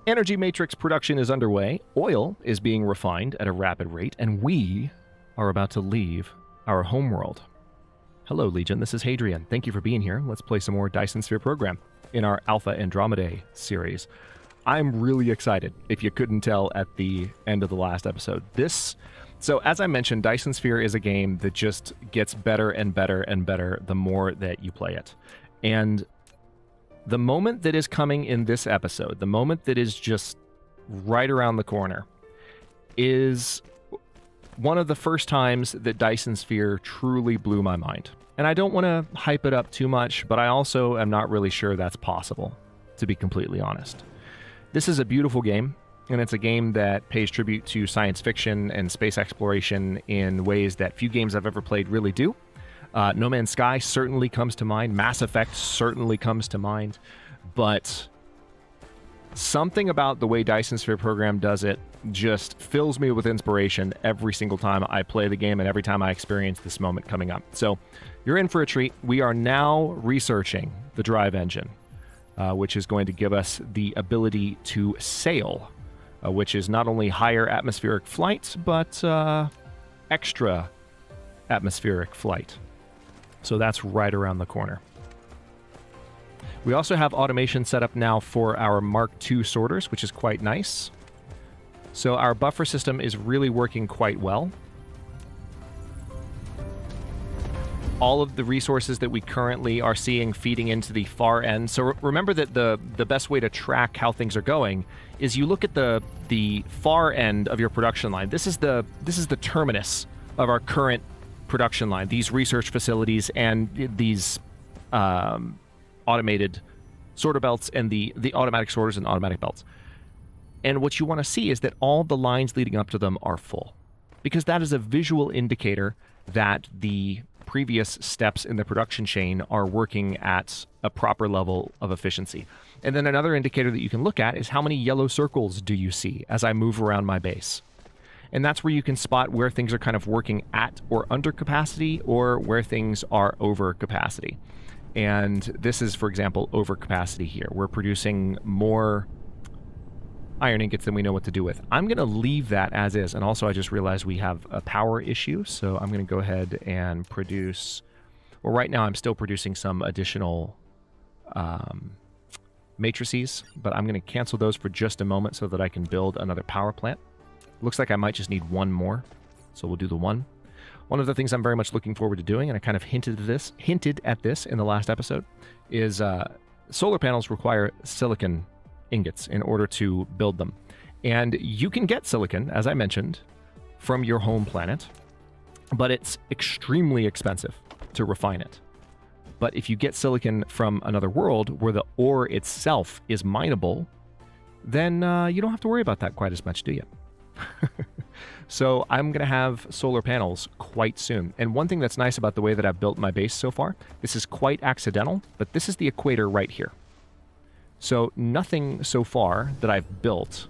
Energy matrix production is underway, oil is being refined at a rapid rate, and we are about to leave our homeworld. Hello, Legion. This is Hadrian. Thank you for being here. Let's play some more Dyson Sphere Program in our Alpha Andromedae series. I'm really excited, if you couldn't tell at the end of the last episode. So as I mentioned, Dyson Sphere is a game that just gets better and better and better the more that you play it. And the moment that is coming in this episode, the moment that is just right around the corner, is one of the first times that Dyson Sphere truly blew my mind. And I don't want to hype it up too much, but I also am not really sure that's possible, to be completely honest. This is a beautiful game, and it's a game that pays tribute to science fiction and space exploration in ways that few games I've ever played really do. No Man's Sky certainly comes to mind. Mass Effect certainly comes to mind. But something about the way Dyson Sphere Program does it just fills me with inspiration every single time I play the game and every time I experience this moment coming up. So you're in for a treat. We are now researching the drive engine, which is going to give us the ability to sail, which is not only higher atmospheric flight, but extra atmospheric flight. So that's right around the corner. We also have automation set up now for our Mark II sorters, which is quite nice. So our buffer system is really working quite well. All of the resources that we currently are seeing feeding into the far end. So remember that the best way to track how things are going is you look at the far end of your production line. This is the terminus of our current production line, these research facilities and these automated sorter belts and the automatic sorters and automatic belts. And what you want to see is that all the lines leading up to them are full, because that is a visual indicator that the previous steps in the production chain are working at a proper level of efficiency. And then another indicator that you can look at is how many yellow circles do you see as I move around my base. And that's where you can spot where things are kind of working at or under capacity, or where things are over capacity. And this is, for example, over capacity here. We're producing more iron ingots than we know what to do with. I'm going to leave that as is. And also, I just realized we have a power issue. So I'm going to go ahead and produce... Well, right now I'm still producing some additional matrices, but I'm going to cancel those for just a moment so that I can build another power plant. Looks like I might just need one more, so we'll do the one. One of the things I'm very much looking forward to doing, and I kind of hinted at this in the last episode, is solar panels require silicon ingots in order to build them. And you can get silicon, as I mentioned, from your home planet, but it's extremely expensive to refine it. But if you get silicon from another world where the ore itself is mineable, then you don't have to worry about that quite as much, do you? So I'm going to have solar panels quite soon. And one thing that's nice about the way that I've built my base so far, this is quite accidental, but this is the equator right here. So nothing so far that I've built,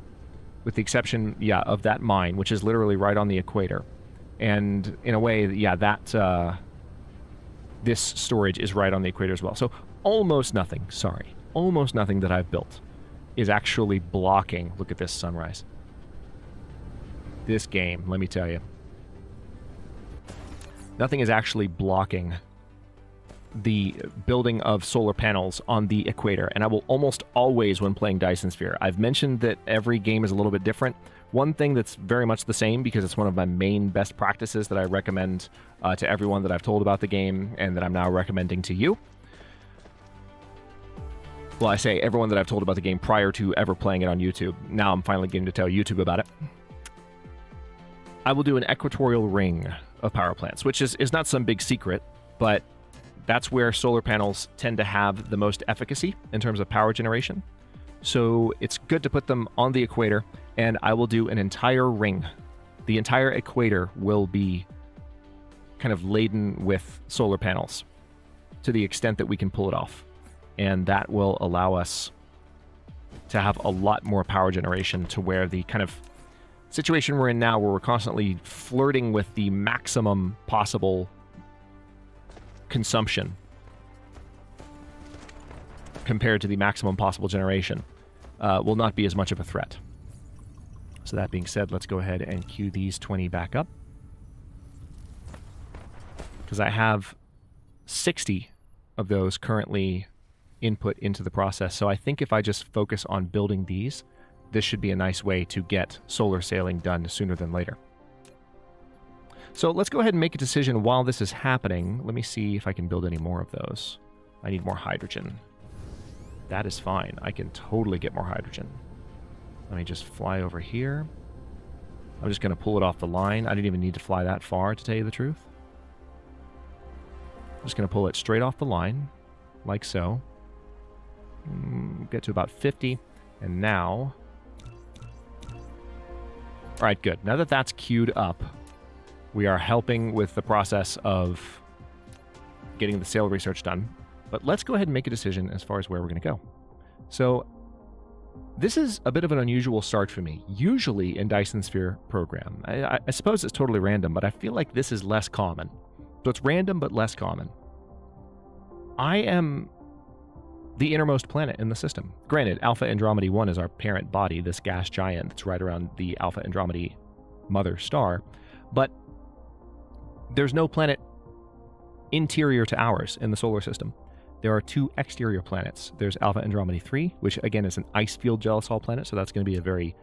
with the exception, of that mine, which is literally right on the equator. And in a way, this storage is right on the equator as well. So almost nothing that I've built is actually blocking. Look at this sunrise. This game, let me tell you. Nothing is actually blocking the building of solar panels on the equator, and I will almost always when playing Dyson Sphere. I've mentioned that every game is a little bit different. One thing that's very much the same, because it's one of my main best practices that I recommend to everyone that I've told about the game and that I'm now recommending to you. Well, I say everyone that I've told about the game prior to ever playing it on YouTube. Now I'm finally getting to tell YouTube about it. I will do an equatorial ring of power plants, which is not some big secret, but that's where solar panels tend to have the most efficacy in terms of power generation. So it's good to put them on the equator, and I will do an entire ring. The entire equator will be kind of laden with solar panels to the extent that we can pull it off. And that will allow us to have a lot more power generation, to where the kind of situation we're in now, where we're constantly flirting with the maximum possible consumption compared to the maximum possible generation, will not be as much of a threat. So that being said, let's go ahead and queue these 20 back up. Because I have 60 of those currently input into the process. So I think if I just focus on building these, this should be a nice way to get solar sailing done sooner than later. So let's go ahead and make a decision while this is happening. Let me see if I can build any more of those. I need more hydrogen. That is fine. I can totally get more hydrogen. Let me just fly over here. I'm just going to pull it off the line. I didn't even need to fly that far, to tell you the truth. I'm just going to pull it straight off the line, like so. Get to about 50, and now... Alright, good. Now that that's queued up, we are helping with the process of getting the sail research done. But let's go ahead and make a decision as far as where we're going to go. So, this is a bit of an unusual start for me. Usually in Dyson Sphere Program, I suppose it's totally random, but I feel like this is less common. So it's random, but less common. I am the innermost planet in the system. Granted, Alpha Andromedae 1 is our parent body, this gas giant that's right around the Alpha Andromedae mother star, but there's no planet interior to ours in the solar system. There are 2 exterior planets. There's Alpha Andromedae 3, which again is an ice field Gelosol planet, so that's going to be a very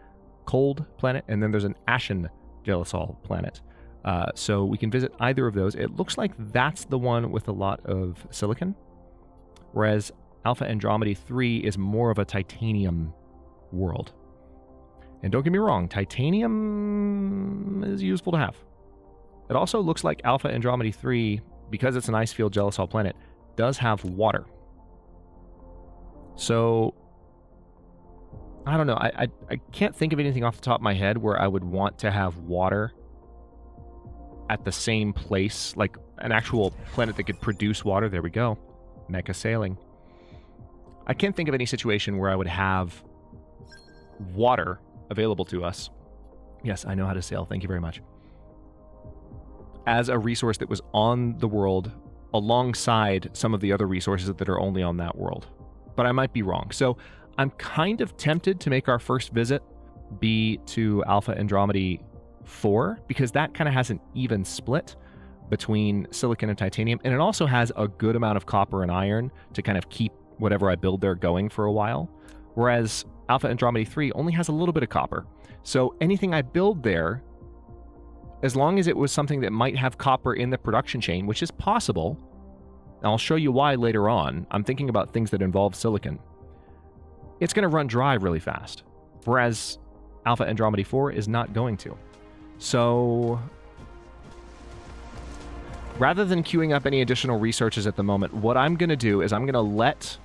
cold planet, and then there's an Ashen Gelosol planet. So we can visit either of those. It looks like that's the one with a lot of silicon, whereas Alpha Andromedae 3 is more of a titanium world. And don't get me wrong, titanium is useful to have. It also looks like Alpha Andromedae 3, because it's an ice field Gelosol planet, does have water. So, I don't know. I can't think of anything off the top of my head where I would want to have water at the same place, like an actual planet that could produce water. There we go. Mecha sailing. I can't think of any situation where I would have water available to us. Yes, I know how to sail. Thank you very much. As a resource that was on the world alongside some of the other resources that are only on that world. But I might be wrong. So I'm kind of tempted to make our first visit be to Alpha Andromedae 4, because that kind of has an even split between silicon and titanium, and it also has a good amount of copper and iron to kind of keep whatever I build there going for a while, whereas Alpha Andromedae 3 only has a little bit of copper. So anything I build there, as long as it was something that might have copper in the production chain, which is possible, and I'll show you why later on, I'm thinking about things that involve silicon, it's going to run dry really fast, whereas Alpha Andromedae 4 is not going to. So, rather than queuing up any additional researches at the moment, what I'm going to do is I'm going to let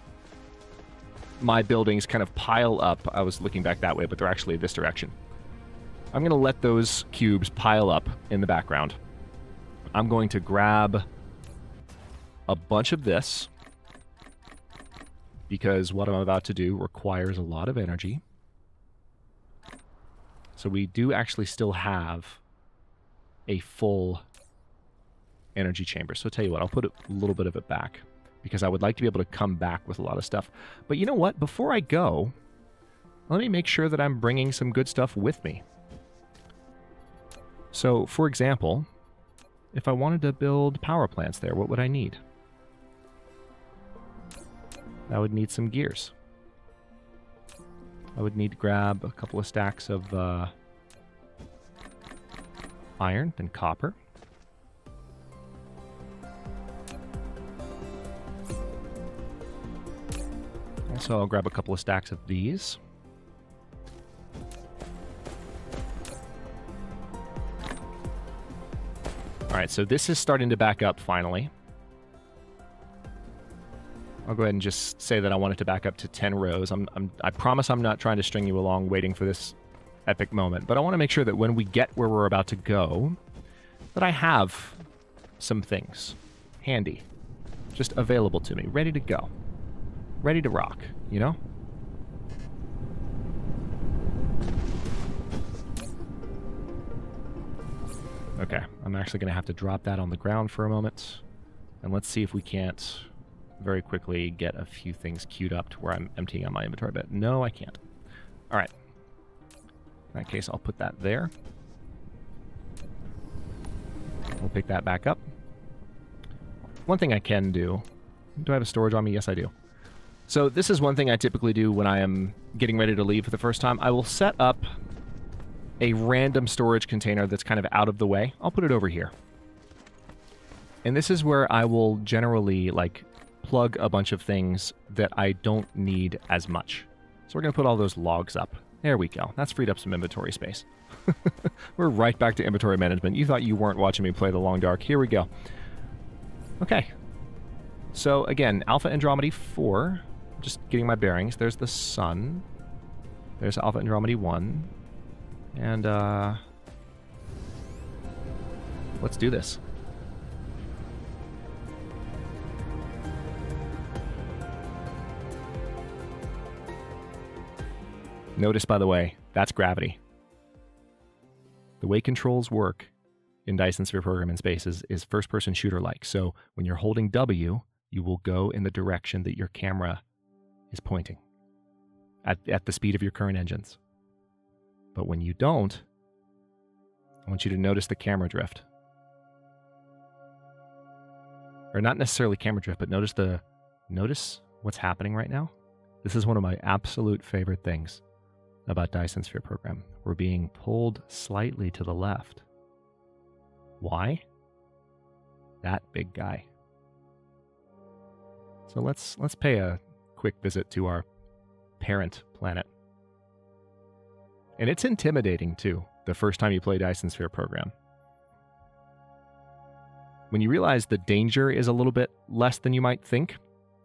my buildings kind of pile up. I was looking back that way, but they're actually this direction. I'm going to let those cubes pile up in the background. I'm going to grab a bunch of this, because what I'm about to do requires a lot of energy. So we do actually still have a full energy chamber. So I'll tell you what, I'll put a little bit of it back, because I would like to be able to come back with a lot of stuff. But you know what? Before I go, let me make sure that I'm bringing some good stuff with me. So, for example, if I wanted to build power plants there, what would I need? I would need some gears. I would need to grab a couple of stacks of iron and copper. Also, I'll grab a couple of stacks of these. Alright, so this is starting to back up finally. I'll go ahead and just say that I want it to back up to 10 rows. I promise I'm not trying to string you along waiting for this epic moment, but I want to make sure that when we get where we're about to go, that I have some things handy, just available to me, ready to go, ready to rock, you know? Okay, I'm actually going to have to drop that on the ground for a moment, and let's see if we can't very quickly get a few things queued up to where I'm emptying out my inventory a bit. No, I can't. All right. In that case, I'll put that there. We'll pick that back up. One thing I can do... Do I have a storage on me? Yes, I do. So this is one thing I typically do when I am getting ready to leave for the first time. I will set up a random storage container that's kind of out of the way. I'll put it over here. And this is where I will generally, like, plug a bunch of things that I don't need as much. So we're going to put all those logs up. There we go. That's freed up some inventory space. We're right back to inventory management. You thought you weren't watching me play The Long Dark. Here we go. Okay. So, again, Alpha Andromedae 4. Just getting my bearings. There's the sun. There's Alpha Andromedae 1. And, let's do this. Notice, by the way, that's gravity. The way controls work in Dyson Sphere Program in space is first-person shooter-like. So when you're holding W, you will go in the direction that your camera is pointing at the speed of your current engines. But when you don't, I want you to notice the camera drift. Or not necessarily camera drift, but notice what's happening right now. This is one of my absolute favorite things about Dyson Sphere Program. We're being pulled slightly to the left. Why? That big guy. So let's pay a quick visit to our parent planet. And it's intimidating too, the first time you play Dyson Sphere Program. When you realize the danger is a little bit less than you might think,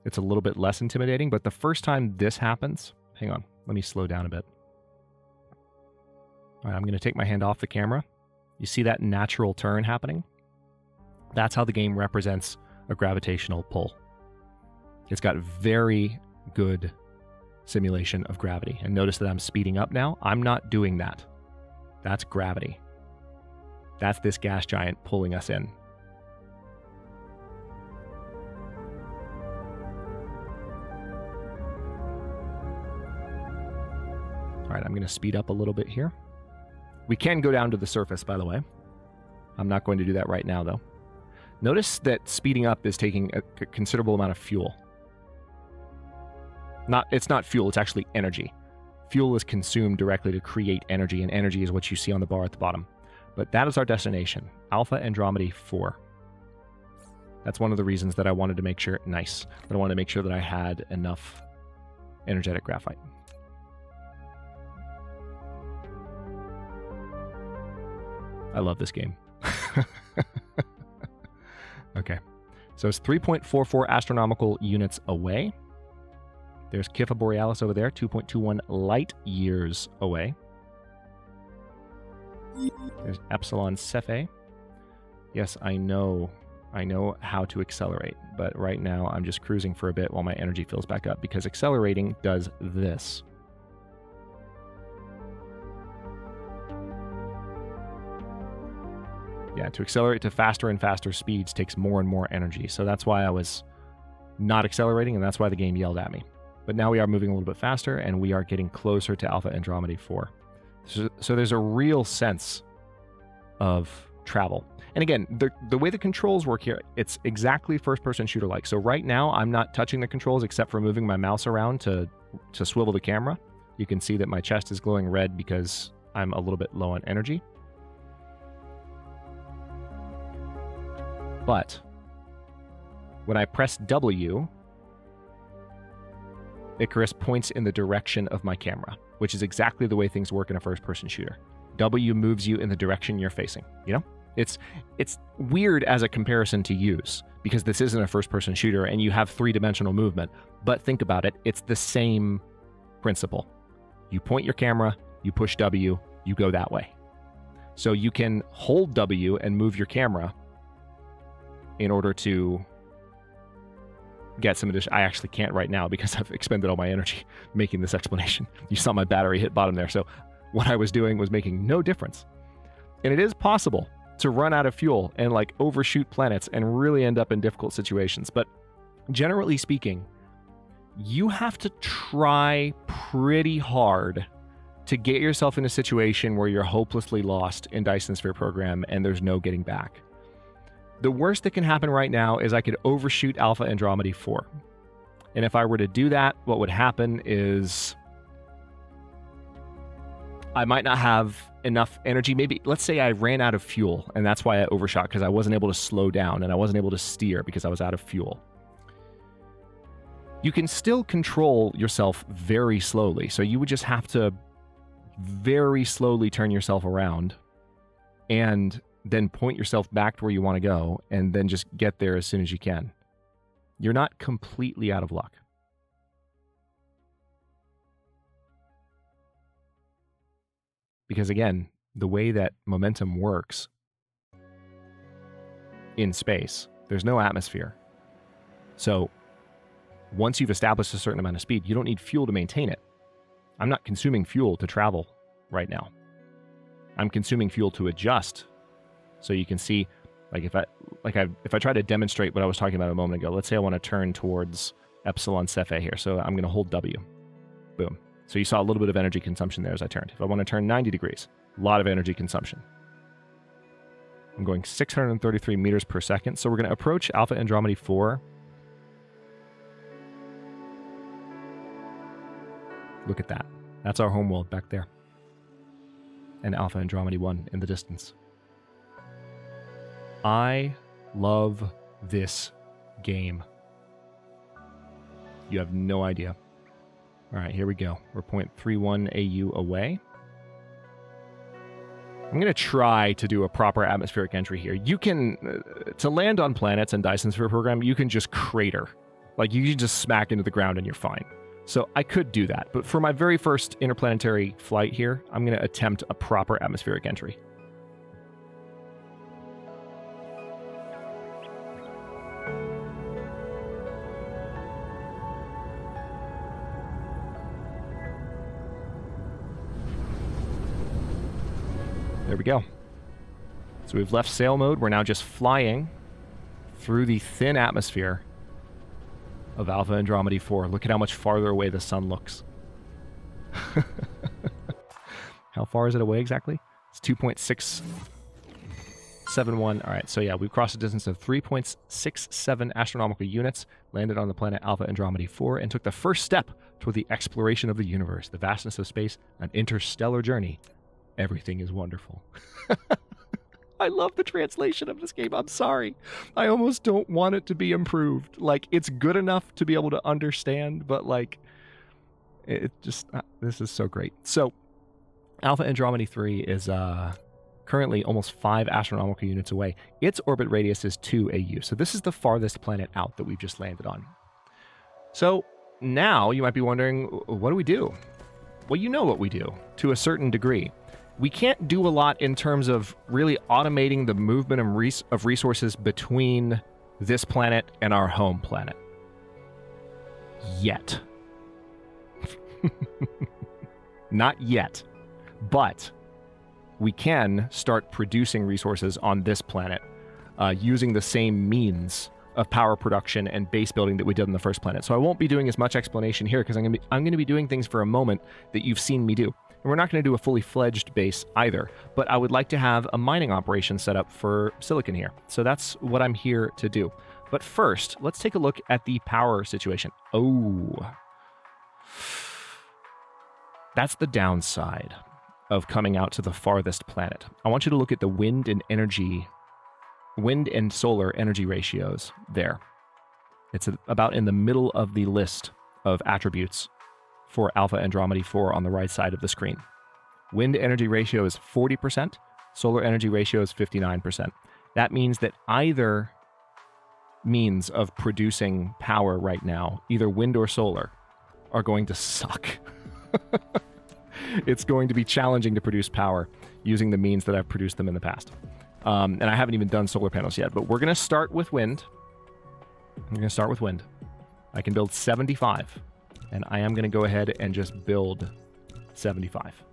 it's a little bit less intimidating, but the first time this happens, hang on, let me slow down a bit. All right, I'm going to take my hand off the camera. You see that natural turn happening? That's how the game represents a gravitational pull. It's got very good simulation of gravity. And notice that I'm speeding up now. I'm not doing that. That's gravity. That's this gas giant pulling us in. All right, I'm going to speed up a little bit here. We can go down to the surface, by the way. I'm not going to do that right now, though. Notice that speeding up is taking a considerable amount of fuel. It's not fuel, it's actually energy. Fuel is consumed directly to create energy, and energy is what you see on the bar at the bottom. But that is our destination, Alpha Andromedae 4. That's one of the reasons that I wanted to make sure, that I wanted to make sure that I had enough energetic graphite. I love this game. Okay, so it's 3.44 astronomical units away. There's Kipha Borealis over there, 2.21 light years away. There's Epsilon Cephei. Yes, I know how to accelerate, but right now I'm just cruising for a bit while my energy fills back up, because accelerating does this. Yeah, to accelerate to faster and faster speeds takes more and more energy. So that's why I was not accelerating, and that's why the game yelled at me. But now we are moving a little bit faster, and we are getting closer to Alpha Andromedae 4. So there's a real sense of travel. And again, the way the controls work here, it's exactly first-person shooter-like. So right now, I'm not touching the controls except for moving my mouse around to swivel the camera. You can see that my chest is glowing red because I'm a little bit low on energy. But when I press W, Icarus points in the direction of my camera, which is exactly the way things work in a first-person shooter. W moves you in the direction you're facing, you know? It's weird as a comparison to use, because this isn't a first-person shooter and you have three-dimensional movement, but think about it, it's the same principle. You point your camera, you push W, you go that way. So you can hold W and move your camera in order to get some addition. I actually can't right now because I've expended all my energy making this explanation. You saw my battery hit bottom there. So what I was doing was making no difference. And it is possible to run out of fuel and like overshoot planets and really end up in difficult situations. But generally speaking, you have to try pretty hard to get yourself in a situation where you're hopelessly lost in Dyson Sphere Program and there's no getting back. The worst that can happen right now is I could overshoot Alpha Andromedae 4. And if I were to do that, what would happen is I might not have enough energy. Maybe, let's say I ran out of fuel, and that's why I overshot, because I wasn't able to slow down and I wasn't able to steer because I was out of fuel. You can still control yourself very slowly. So you would just have to very slowly turn yourself around and then point yourself back to where you want to go and then just get there as soon as you can. You're not completely out of luck. Because again, the way that momentum works in space, there's no atmosphere. So once you've established a certain amount of speed, you don't need fuel to maintain it. I'm not consuming fuel to travel right now. I'm consuming fuel to adjust. So you can see, like if I try to demonstrate what I was talking about a moment ago, let's say I want to turn towards Epsilon Cephei here. So I'm going to hold W. Boom. So you saw a little bit of energy consumption there as I turned. If I want to turn 90 degrees, a lot of energy consumption. I'm going 633 meters per second. So we're going to approach Alpha Andromedae 4. Look at that. That's our homeworld back there. And Alpha Andromedae 1 in the distance. I love this game. You have no idea. All right, here we go. We're 0.31 AU away. I'm going to try to do a proper atmospheric entry here. You can, to land on planets in Dyson Sphere Program, you can just crater. Like, you can just smack into the ground and you're fine. So I could do that. But for my very first interplanetary flight here, I'm going to attempt a proper atmospheric entry. There we go. So we've left sail mode. We're now just flying through the thin atmosphere of Alpha Andromedae 4. Look at how much farther away the sun looks. How far is it away exactly? It's 2.671. All right, so yeah, we've crossed a distance of 3.67 astronomical units, landed on the planet Alpha Andromedae 4, and took the first step toward the exploration of the universe, the vastness of space, an interstellar journey. Everything is wonderful. I love the translation of this game. I'm sorry. I almost don't want it to be improved. Like, it's good enough to be able to understand, but like, it just, this is so great. So, Alpha Andromedae 3 is currently almost 5 astronomical units away. Its orbit radius is 2 AU. So this is the farthest planet out that we've just landed on. So now you might be wondering, what do we do? Well, you know what we do to a certain degree. We can't do a lot in terms of really automating the movement of resources between this planet and our home planet. Yet. Not yet. But we can start producing resources on this planet using the same means of power production and base building that we did on the first planet. So I won't be doing as much explanation here because I'm going to be doing things for a moment that you've seen me do. And we're not going to do a fully fledged base either, but I would like to have a mining operation set up for silicon here. So that's what I'm here to do. But first, let's take a look at the power situation. Oh, that's the downside of coming out to the farthest planet. I want you to look at the wind and solar energy ratios there. It's about in the middle of the list of attributes for Alpha Andromedae 4 on the right side of the screen. Wind energy ratio is 40%, solar energy ratio is 59%. That means that either means of producing power right now, either wind or solar, are going to suck. It's going to be challenging to produce power using the means that I've produced them in the past. And I haven't even done solar panels yet, but we're going to start with wind. I can build 75, and I am going to go ahead and just build 75.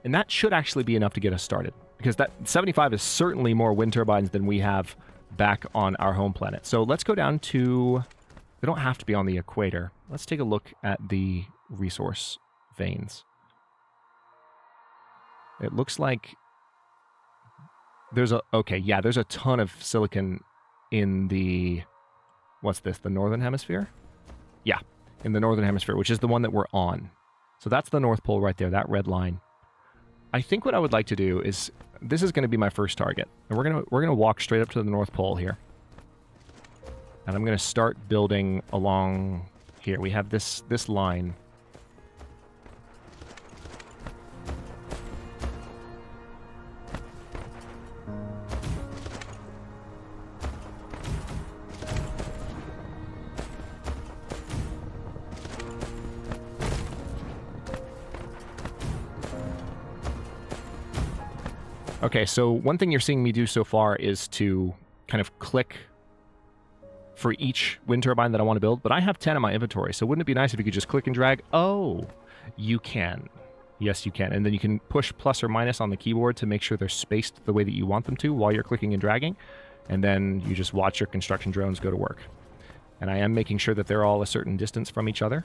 And that should actually be enough to get us started, because that 75 is certainly more wind turbines than we have back on our home planet. So let's go down to, they don't have to be on the equator. Let's take a look at the resource veins. It looks like there's a... Okay, yeah, there's a ton of silicon in the... What's this? The Northern Hemisphere? Yeah, in the Northern Hemisphere, which is the one that we're on. So that's the North Pole right there, that red line. I think what I would like to do is... This is going to be my first target. And we're gonna walk straight up to the North Pole here. And I'm going to start building along here. We have this line. Okay, so one thing you're seeing me do so far is to kind of click for each wind turbine that I want to build, but I have 10 in my inventory, so wouldn't it be nice if you could just click and drag? Oh, you can. Yes, you can. And then you can push plus or minus on the keyboard to make sure they're spaced the way that you want them to while you're clicking and dragging, and then you just watch your construction drones go to work. And I am making sure that they're all a certain distance from each other.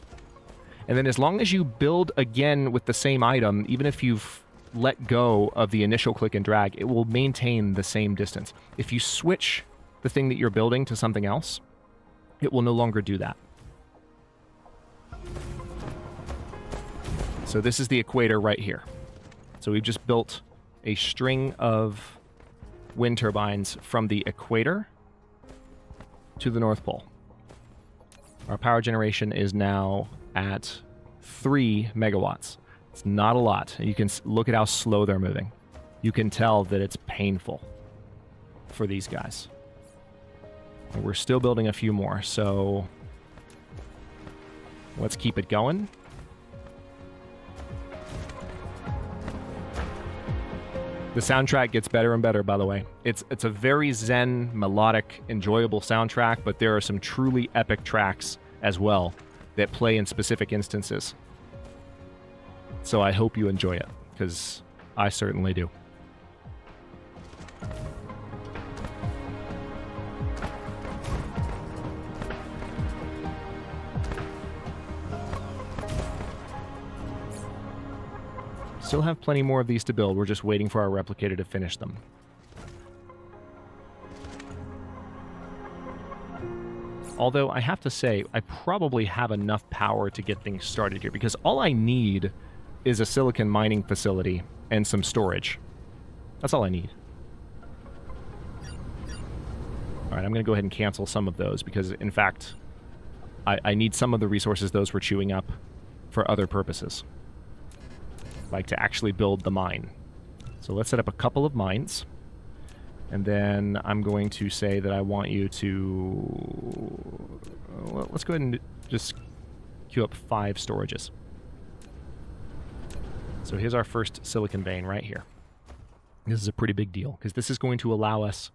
And then as long as you build again with the same item, even if you've let go of the initial click and drag, it will maintain the same distance. If you switch the thing that you're building to something else, it will no longer do that. So this is the equator right here. So we've just built a string of wind turbines from the equator to the North Pole. Our power generation is now at 3 megawatts. It's not a lot. You can look at how slow they're moving. You can tell that it's painful for these guys. And we're still building a few more, so let's keep it going. The soundtrack gets better and better, by the way. It's a very zen, melodic, enjoyable soundtrack, but there are some truly epic tracks as well that play in specific instances. So I hope you enjoy it, because I certainly do. Still have plenty more of these to build. We're just waiting for our replicator to finish them. Although I have to say, I probably have enough power to get things started here, because all I need is a silicon mining facility and some storage. That's all I need. All right, I'm going to go ahead and cancel some of those, because, in fact, I need some of the resources those were chewing up for other purposes, like to actually build the mine. So let's set up a couple of mines, and then I'm going to say that I want you to... Well, let's go ahead and just queue up 5 storages. So here's our first silicon vein right here. This is a pretty big deal, because this is going to allow us...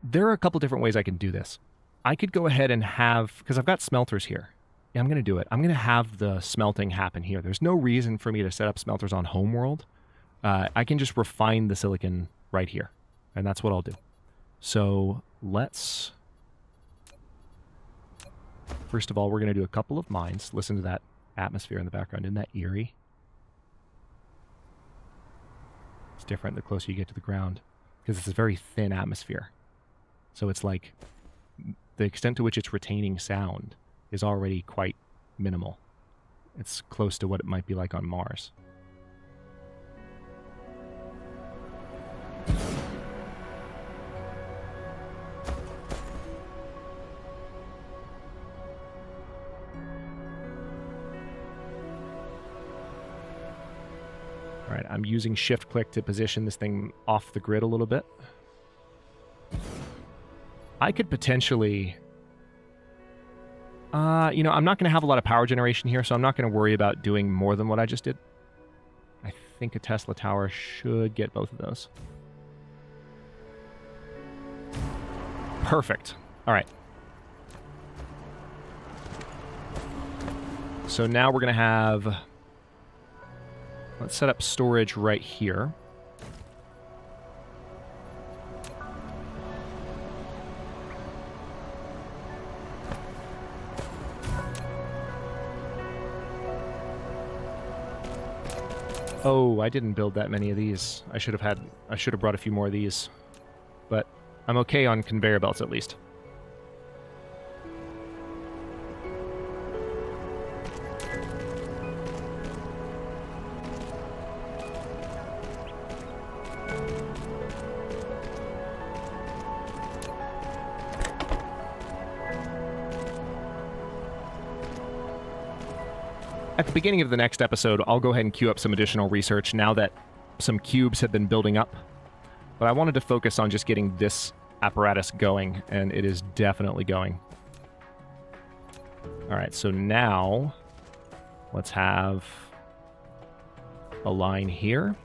There are a couple different ways I can do this. I could go ahead and have... Because I've got smelters here. Yeah, I'm going to do it. I'm going to have the smelting happen here. There's no reason for me to set up smelters on Homeworld. I can just refine the silicon right here, and that's what I'll do. So let's... First of all, we're going to do a couple of mines. Listen to that atmosphere in the background. Isn't that eerie? It's different the closer you get to the ground, because it's a very thin atmosphere. So it's like the extent to which it's retaining sound is already quite minimal. It's close to what it might be like on Mars. All right, I'm using shift-click to position this thing off the grid a little bit. I could potentially... you know, I'm not going to have a lot of power generation here, so I'm not going to worry about doing more than what I just did. I think a Tesla tower should get both of those. Perfect. All right. So now we're going to have... Let's set up storage right here. Oh, I didn't build that many of these. I should have brought a few more of these. But I'm okay on conveyor belts at least. At the beginning of the next episode, I'll go ahead and queue up some additional research now that some cubes have been building up. But I wanted to focus on just getting this apparatus going, and it is definitely going. All right, so now let's have a line here.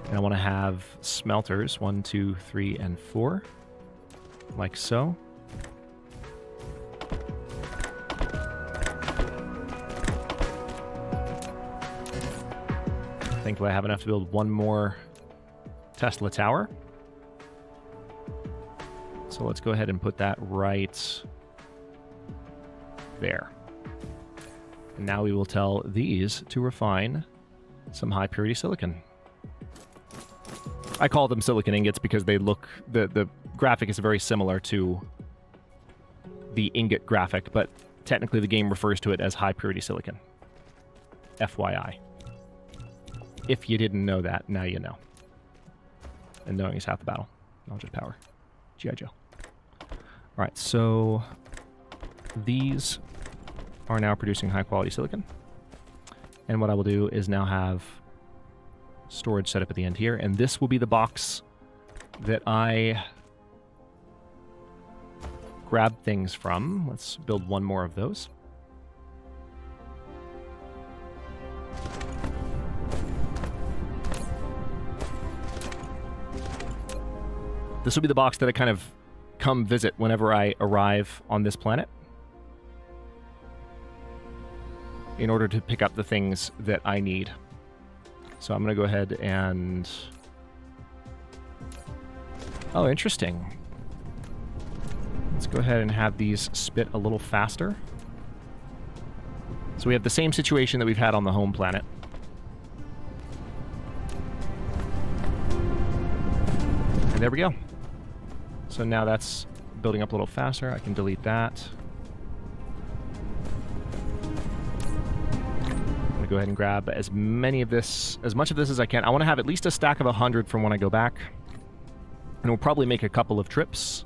And I want to have smelters, 1, 2, 3, and 4, like so. Thankfully, I have enough to build one more Tesla tower. So let's go ahead and put that right there. And now we will tell these to refine some high purity silicon. I call them silicon ingots because they look, the graphic is very similar to the ingot graphic, but technically the game refers to it as high purity silicon. FYI. If you didn't know that, now you know. And knowing is half the battle. Knowledge is power. G.I. Joe. Alright, so these are now producing high quality silicon. And what I will do is now have storage set up at the end here, and this will be the box that I grab things from. Let's build one more of those. This will be the box that I kind of come visit whenever I arrive on this planet, in order to pick up the things that I need. So I'm going to go ahead and... Oh, interesting. Let's go ahead and have these spit a little faster. So we have the same situation that we've had on the home planet. And there we go. So now that's building up a little faster. I can delete that. I'm going to go ahead and grab as many of this, as much of this as I can. I want to have at least a stack of 100 from when I go back. And we'll probably make a couple of trips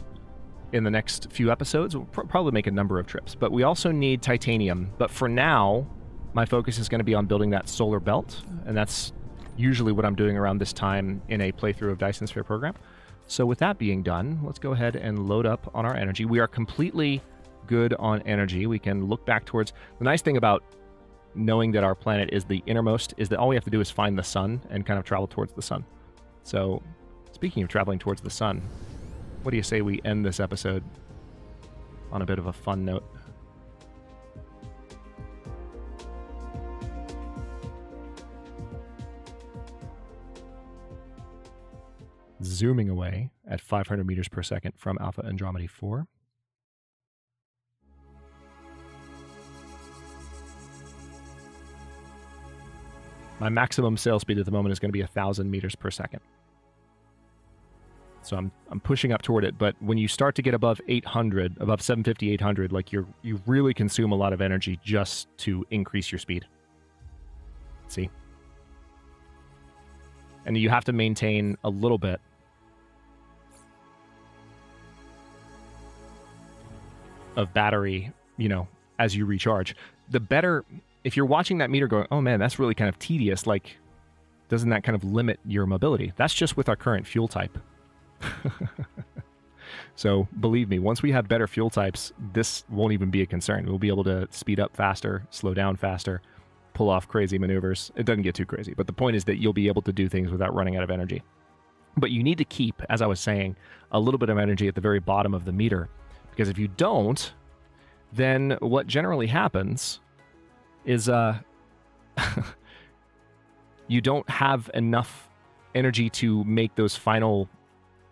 in the next few episodes. We'll probably make a number of trips. But we also need titanium. But for now, my focus is going to be on building that solar belt. And that's usually what I'm doing around this time in a playthrough of Dyson Sphere Program. So with that being done, let's go ahead and load up on our energy. We are completely good on energy. We can look back towards... The nice thing about knowing that our planet is the innermost is that all we have to do is find the sun and kind of travel towards the sun. So, speaking of traveling towards the sun, what do you say we end this episode on a bit of a fun note? Zooming away at 500 meters per second from Alpha Andromedae 4. My maximum sail speed at the moment is going to be 1,000 meters per second. So I'm pushing up toward it, but when you start to get above 800, above 750, 800, like you really consume a lot of energy just to increase your speed. See? And you have to maintain a little bit of battery, you know, as you recharge. The better, if you're watching that meter going, oh man, that's really kind of tedious, like, doesn't that kind of limit your mobility? That's just with our current fuel type. So believe me, once we have better fuel types, this won't even be a concern. We'll be able to speed up faster, slow down faster, pull off crazy maneuvers. It doesn't get too crazy, but the point is that you'll be able to do things without running out of energy. But you need to keep, as I was saying, a little bit of energy at the very bottom of the meter, because if you don't, then what generally happens is you don't have enough energy to make those final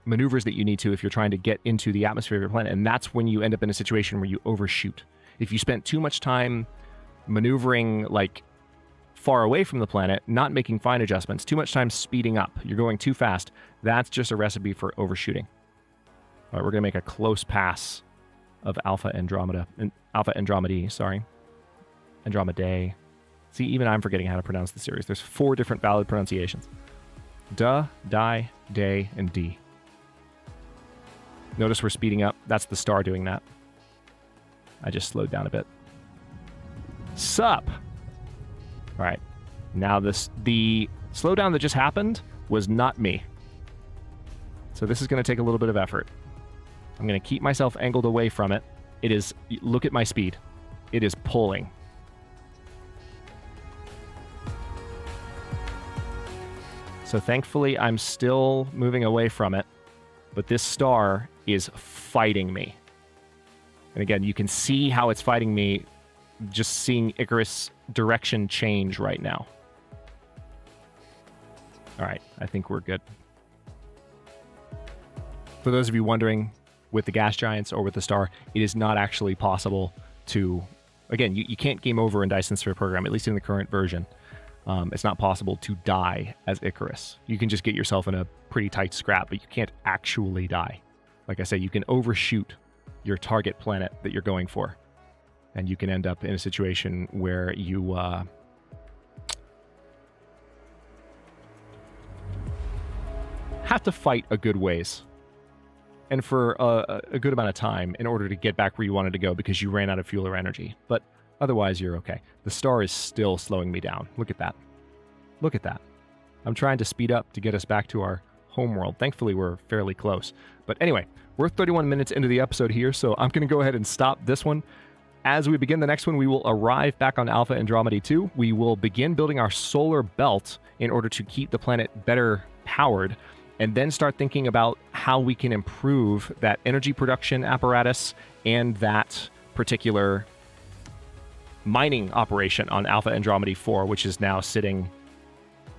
maneuvers that you need to if you're trying to get into the atmosphere of your planet, and that's when you end up in a situation where you overshoot. If you spent too much time maneuvering like far away from the planet, not making fine adjustments, too much time speeding up. You're going too fast. That's just a recipe for overshooting. All right, we're going to make a close pass of Alpha Andromedae, sorry. Andromedae. See, even I'm forgetting how to pronounce the series. There's 4 different valid pronunciations. Duh, die, day, and D. Notice we're speeding up. That's the star doing that. I just slowed down a bit. Sup? All right. Now the slowdown that just happened was not me. So this is going to take a little bit of effort. I'm going to keep myself angled away from it. It is, look at my speed. It is pulling. So thankfully, I'm still moving away from it, but this star is fighting me. And again, you can see how it's fighting me just seeing Icarus' direction change right now. All right, I think we're good. For those of you wondering, with the gas giants or with the star, it is not actually possible to... Again, you can't game over in Dyson Sphere Program, at least in the current version. It's not possible to die as Icarus. You can just get yourself in a pretty tight scrap, but you can't actually die. Like I say, you can overshoot your target planet that you're going for. And you can end up in a situation where you... have to fight a good ways. And for a good amount of time in order to get back where you wanted to go because you ran out of fuel or energy. But otherwise, you're okay. The star is still slowing me down. Look at that. Look at that. I'm trying to speed up to get us back to our homeworld. Thankfully, we're fairly close. But anyway, we're 31 minutes into the episode here, so I'm going to go ahead and stop this one. As we begin the next one, we will arrive back on Alpha Andromedae 2. We will begin building our solar belt in order to keep the planet better powered, and then start thinking about how we can improve that energy production apparatus and that particular mining operation on Alpha Andromedae 4, which is now sitting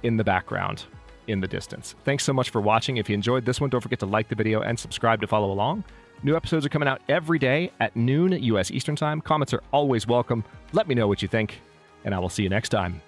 in the background in the distance. Thanks so much for watching. If you enjoyed this one, don't forget to like the video and subscribe to follow along. New episodes are coming out every day at noon U.S. Eastern Time. Comments are always welcome. Let me know what you think, and I will see you next time.